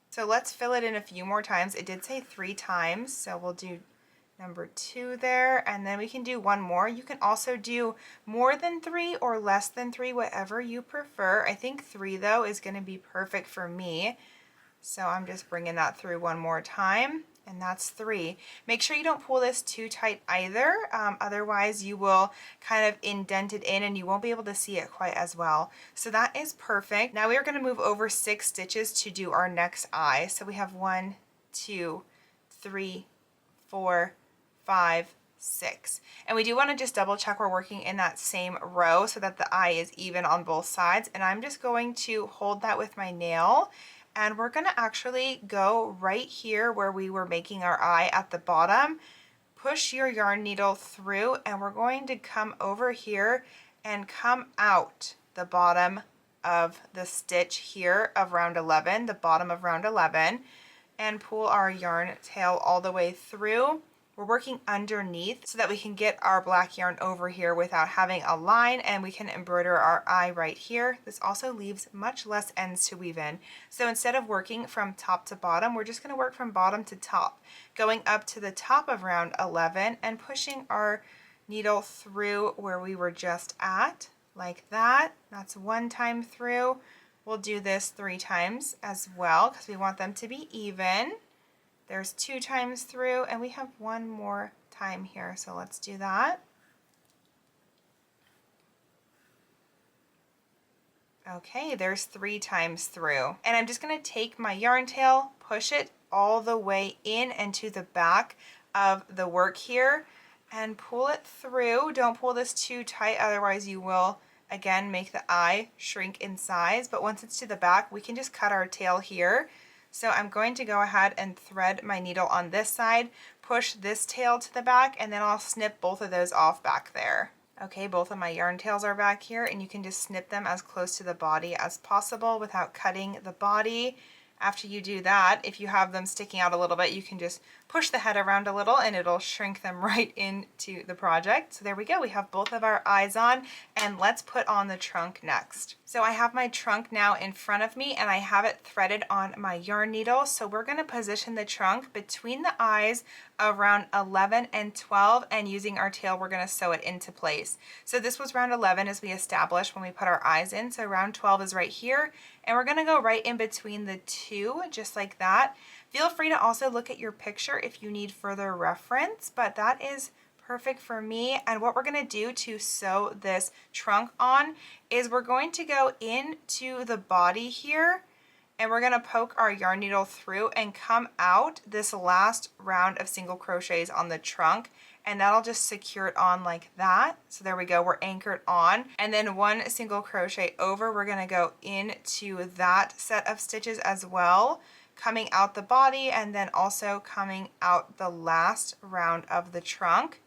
So let's fill it in a few more times. It did say 3 times, so we'll do number 2 there, and then we can do one more. You can also do more than 3 or less than 3, whatever you prefer. I think 3 though is going to be perfect for me, so I'm just bringing that through one more time, and that's 3. Make sure you don't pull this too tight either, otherwise you will kind of indent it in and you won't be able to see it quite as well. So that is perfect. Now we are going to move over 6 stitches to do our next eye. So we have 1, 2, 3, 4, 5, 6. And we do want to just double check we're working in that same row so that the eye is even on both sides. And I'm just going to hold that with my nail, and we're going to actually go right here where we were making our eye at the bottom. Push your yarn needle through, and we're going to come over here and come out the bottom of the stitch here of round 11, the bottom of round 11, and pull our yarn tail all the way through. We're working underneath so that we can get our black yarn over here without having a line, and we can embroider our eye right here. This also leaves much less ends to weave in. So instead of working from top to bottom, we're just going to work from bottom to top, going up to the top of round 11 and pushing our needle through where we were just at, like that. That's 1 time through. We'll do this 3 times as well because we want them to be even. There's 2 times through, and we have 1 more time here, so let's do that. Okay, there's 3 times through. And I'm just going to take my yarn tail, push it all the way in and to the back of the work here, and pull it through. Don't pull this too tight, otherwise you will again make the eye shrink in size. But once it's to the back, we can just cut our tail here. So I'm going to go ahead and thread my needle on this side, push this tail to the back, and then I'll snip both of those off back there. Okay, both of my yarn tails are back here, and you can just snip them as close to the body as possible without cutting the body. After you do that, if you have them sticking out a little bit, you can just push the head around a little and it'll shrink them right into the project. So there we go, we have both of our eyes on, and let's put on the trunk next. So I have my trunk now in front of me and I have it threaded on my yarn needle. So we're going to position the trunk between the eyes around 11 and 12, and using our tail we're going to sew it into place. So this was round 11 as we established when we put our eyes in, so round 12 is right here, and we're going to go right in between the two just like that. Feel free to also look at your picture if you need further reference, but that is perfect for me. And what we're going to do to sew this trunk on is we're going to go into the body here, and we're going to poke our yarn needle through and come out this last round of single crochets on the trunk, and that'll just secure it on like that. So there we go, we're anchored on. And then 1 single crochet over, we're going to go into that set of stitches as well, coming out the body and then also coming out the last round of the trunk.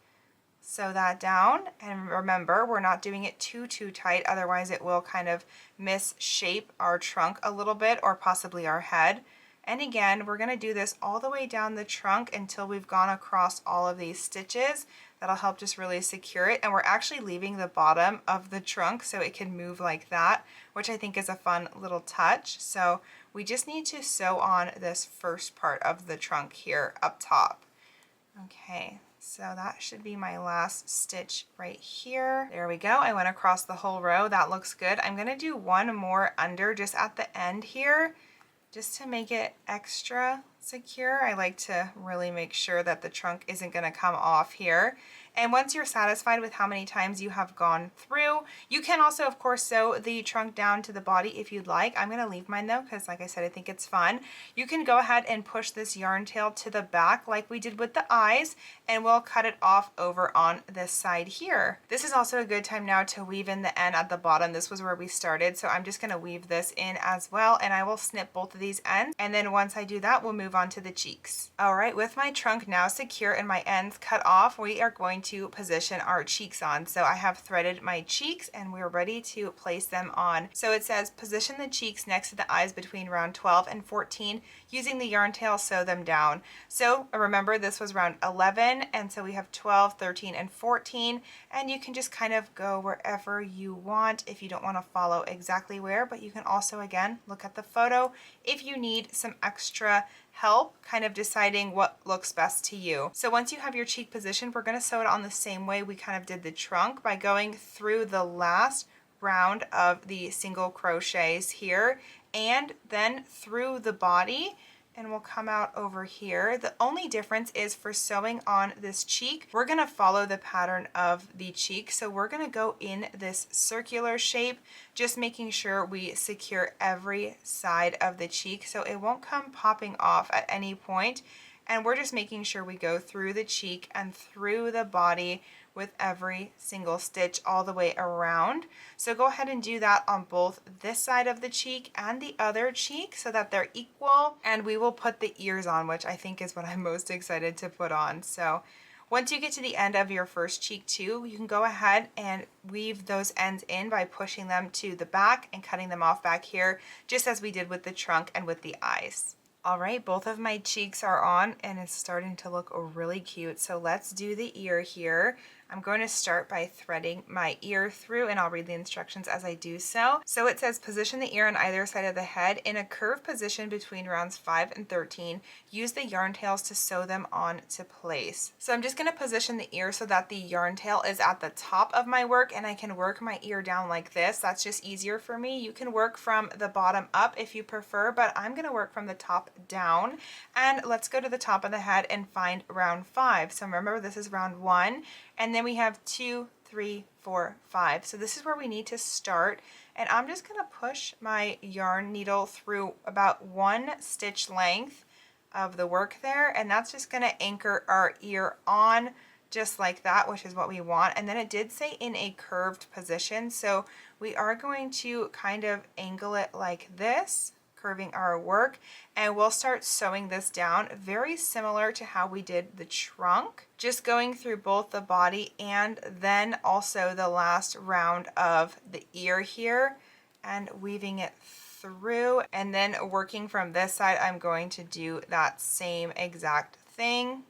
Sew that down, and remember, we're not doing it too tight, otherwise it will kind of misshape our trunk a little bit, or possibly our head. And again, we're going to do this all the way down the trunk until we've gone across all of these stitches. That'll help just really secure it, and we're actually leaving the bottom of the trunk so it can move like that, which I think is a fun little touch. So we just need to sew on this first part of the trunk here up top. Okay. So that should be my last stitch right here. There we go. I went across the whole row. That looks good. I'm going to do 1 more under just at the end here, just to make it extra secure. I like to really make sure that the trunk isn't going to come off here. And once you're satisfied with how many times you have gone through, you can also, of course, sew the trunk down to the body if you'd like. I'm going to leave mine though, because like I said, I think it's fun. You can go ahead and push this yarn tail to the back like we did with the eyes, and we'll cut it off over on this side here. This is also a good time now to weave in the end at the bottom. This was where we started, so I'm just going to weave this in as well, and I will snip both of these ends, and then once I do that, we'll move on to the cheeks. All right, with my trunk now secure and my ends cut off, we are going to position our cheeks on. So I have threaded my cheeks and we're ready to place them on. So it says position the cheeks next to the eyes between round 12 and 14. Using the yarn tail, sew them down. So remember, this was round 11, and so we have 12, 13, and 14, and you can just kind of go wherever you want if you don't want to follow exactly where, but you can also, again, look at the photo if you need some extra help kind of deciding what looks best to you. So once you have your cheek positioned, we're going to sew it on the same way we kind of did the trunk, by going through the last round of the single crochets here and then through the body, and we'll come out over here. The only difference is for sewing on this cheek, we're going to follow the pattern of the cheek. So we're going to go in this circular shape, just making sure we secure every side of the cheek so it won't come popping off at any point. And we're just making sure we go through the cheek and through the body with every single stitch all the way around. So go ahead and do that on both this side of the cheek and the other cheek so that they're equal. And we will put the ears on, which I think is what I'm most excited to put on. So once you get to the end of your first cheek too, you can go ahead and weave those ends in by pushing them to the back and cutting them off back here, just as we did with the trunk and with the eyes. All right, both of my cheeks are on and it's starting to look really cute. So let's do the ear here. I'm going to start by threading my ear through, and I'll read the instructions as I do so. So it says, position the ear on either side of the head in a curved position between rounds 5 and 13. Use the yarn tails to sew them on to place. So I'm just going to position the ear so that the yarn tail is at the top of my work, and I can work my ear down like this. That's just easier for me. You can work from the bottom up if you prefer, but I'm going to work from the top down. And let's go to the top of the head and find round 5. So remember, this is round 1. And then we have 2, 3, 4, 5. So this is where we need to start. And I'm just going to push my yarn needle through about 1 stitch length of the work there. And that's just going to anchor our ear on just like that, which is what we want. And then it did say in a curved position. So we are going to kind of angle it like this, curving our work, and we'll start sewing this down very similar to how we did the trunk, just going through both the body and then also the last round of the ear here and weaving it through, and then working from this side. I'm going to do that same exact thing.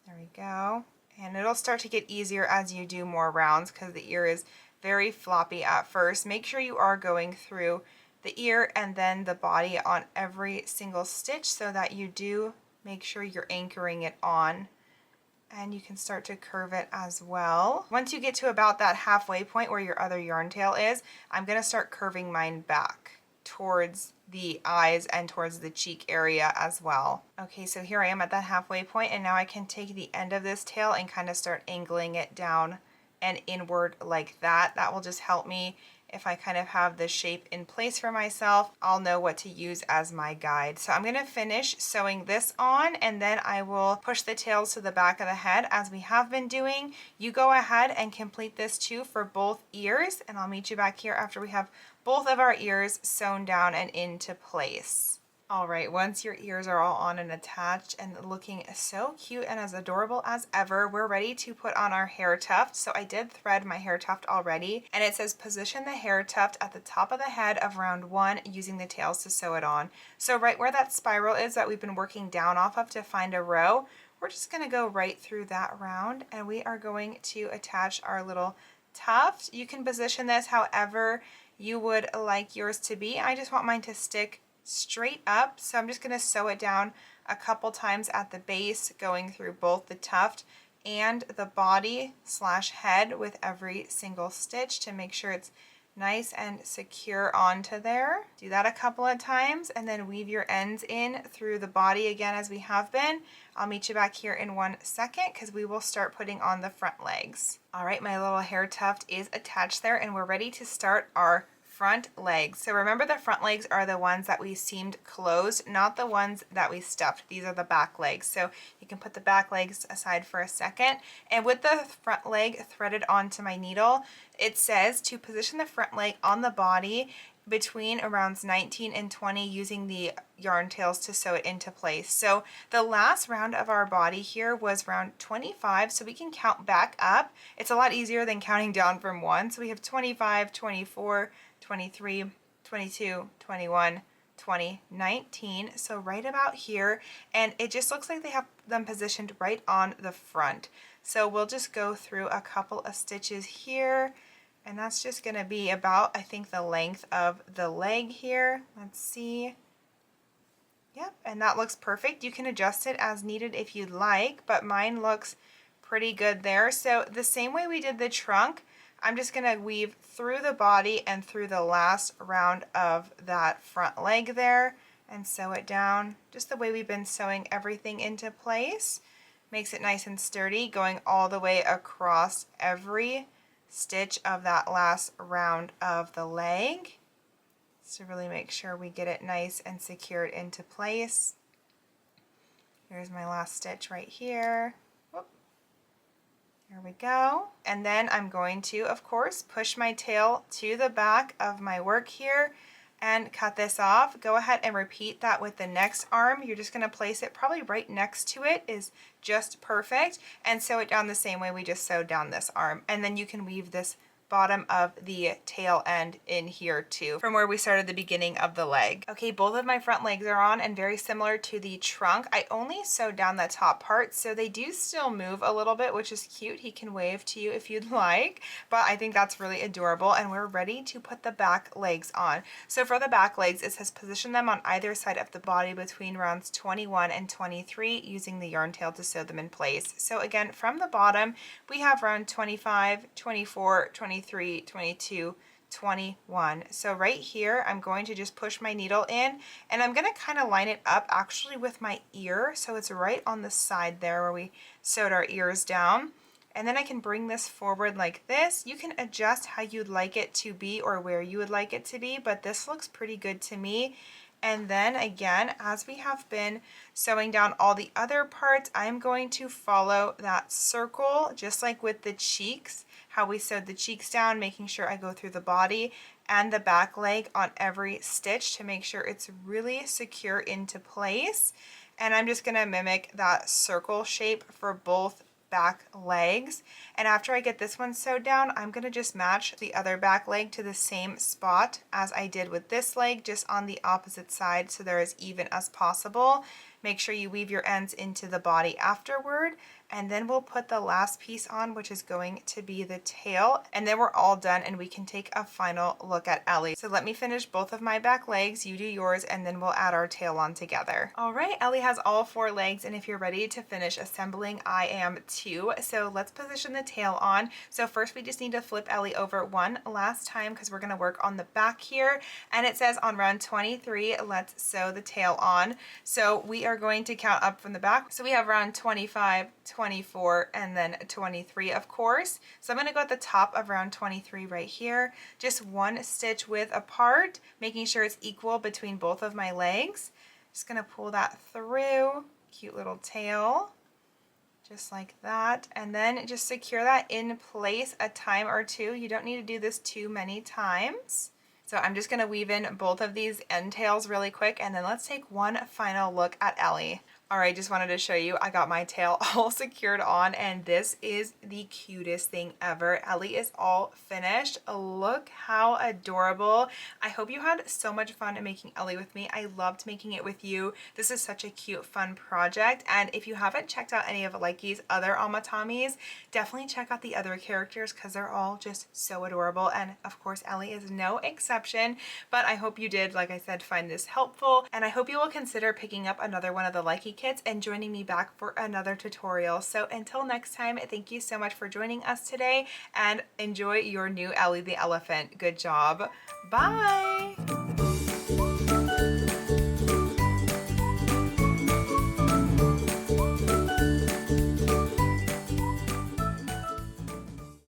There we go. And it'll start to get easier as you do more rounds because the ear is very floppy at first. Make sure you are going through the ear and then the body on every single stitch so that you do make sure you're anchoring it on, and you can start to curve it as well. Once you get to about that halfway point where your other yarn tail is, I'm going to start curving mine back towards the eyes and towards the cheek area as well. Okay, so here I am at that halfway point, and now I can take the end of this tail and kind of start angling it down and inward like that. That will just help me if I kind of have the shape in place for myself. I'll know what to use as my guide. So I'm going to finish sewing this on, and then I will push the tails to the back of the head as we have been doing. You go ahead and complete this too for both ears, and I'll meet you back here after we have both of our ears sewn down and into place. All right, once your ears are all on and attached and looking so cute and as adorable as ever, we're ready to put on our hair tuft. So I did thread my hair tuft already, and it says position the hair tuft at the top of the head of round 1 using the tails to sew it on. So right where that spiral is that we've been working down off of to find a row, we're just going to go right through that round, and we are going to attach our little tuft. You can position this however you would like yours to be. I just want mine to stick straight up, so I'm just going to sew it down a couple times at the base, going through both the tuft and the body / head with every single stitch to make sure it's nice and secure onto there. Do that a couple of times and then weave your ends in through the body again as we have been. I'll meet you back here in 1 second because we will start putting on the front legs. All right, my little hair tuft is attached there, and we're ready to start our front legs. So remember, the front legs are the ones that we seamed closed, not the ones that we stuffed. These are the back legs. So you can put the back legs aside for a second. And with the front leg threaded onto my needle, it says to position the front leg on the body between rounds 19 and 20 using the yarn tails to sew it into place. So the last round of our body here was round 25, so we can count back up. It's a lot easier than counting down from 1. So we have 25, 24, 23, 22, 21, 20, 19. So right about here, and it just looks like they have them positioned right on the front. So we'll just go through a couple of stitches here, and that's just going to be about, I think, the length of the leg here. Let's see. Yep, and that looks perfect. You can adjust it as needed if you'd like, but mine looks pretty good there. So the same way we did the trunk, I'm just going to weave through the body and through the last round of that front leg there and sew it down just the way we've been sewing everything into place. Makes it nice and sturdy, going all the way across every stitch of that last round of the leg to really make sure we get it nice and secured into place. Here's my last stitch right here. Whoop. There we go. And then I'm going to, of course, push my tail to the back of my work here and cut this off. Go ahead and repeat that with the next arm. You're just going to place it probably right next to it is just perfect, and sew it down the same way we just sewed down this arm. And then you can weave this bottom of the tail end in here too, from where we started the beginning of the leg. Okay, both of my front legs are on, and very similar to the trunk, I only sewed down the top part, so they do still move a little bit, which is cute. He can wave to you if you'd like, but I think that's really adorable, and we're ready to put the back legs on. So for the back legs, it says position them on either side of the body between rounds 21 and 23 using the yarn tail to sew them in place. So again, from the bottom, we have round 25, 24, 23, 22, 21. So right here, I'm going to just push my needle in, and I'm going to kind of line it up actually with my ear. So it's right on the side there where we sewed our ears down. And then I can bring this forward like this. You can adjust how you'd like it to be or where you would like it to be, but this looks pretty good to me. And then again, as we have been sewing down all the other parts, I'm going to follow that circle, just like with the cheeks, how we sewed the cheeks down, making sure I go through the body and the back leg on every stitch to make sure it's really secure into place. And I'm just gonna mimic that circle shape for both back legs. And after I get this one sewed down, I'm going to just match the other back leg to the same spot as I did with this leg, just on the opposite side, so they're as even as possible. Make sure you weave your ends into the body afterward, and then we'll put the last piece on, which is going to be the tail, and then we're all done and we can take a final look at Ellie. So let me finish both of my back legs, you do yours, and then we'll add our tail on together. All right, Ellie has all 4 legs, and if you're ready to finish assembling, I am too. So let's position the tail on. So first we just need to flip Ellie over one last time because we're going to work on the back here, and it says on round 23, let's sew the tail on. So we are going to count up from the back. So we have round 25, 24, and then 23, of course. So I'm going to go at the top of round 23 right here, just one stitch width apart, making sure it's equal between both of my legs. Just going to pull that through, cute little tail, just like that, and then just secure that in place a time or two. You don't need to do this too many times. So I'm just going to weave in both of these end tails really quick, and then let's take one final look at Ellie. All right, just wanted to show you, I got my tail all secured on, and this is the cutest thing ever. Ellie is all finished. Look how adorable. I hope you had so much fun making Ellie with me. I loved making it with you. This is such a cute, fun project, and if you haven't checked out any of Likey's other Amatamis, definitely check out the other characters because they're all just so adorable, and of course Ellie is no exception. But I hope you did, like I said, find this helpful, and I hope you will consider picking up another one of the Likey kits and joining me back for another tutorial. So until next time, thank you so much for joining us today, and enjoy your new Ellie the Elephant. Good job. Bye.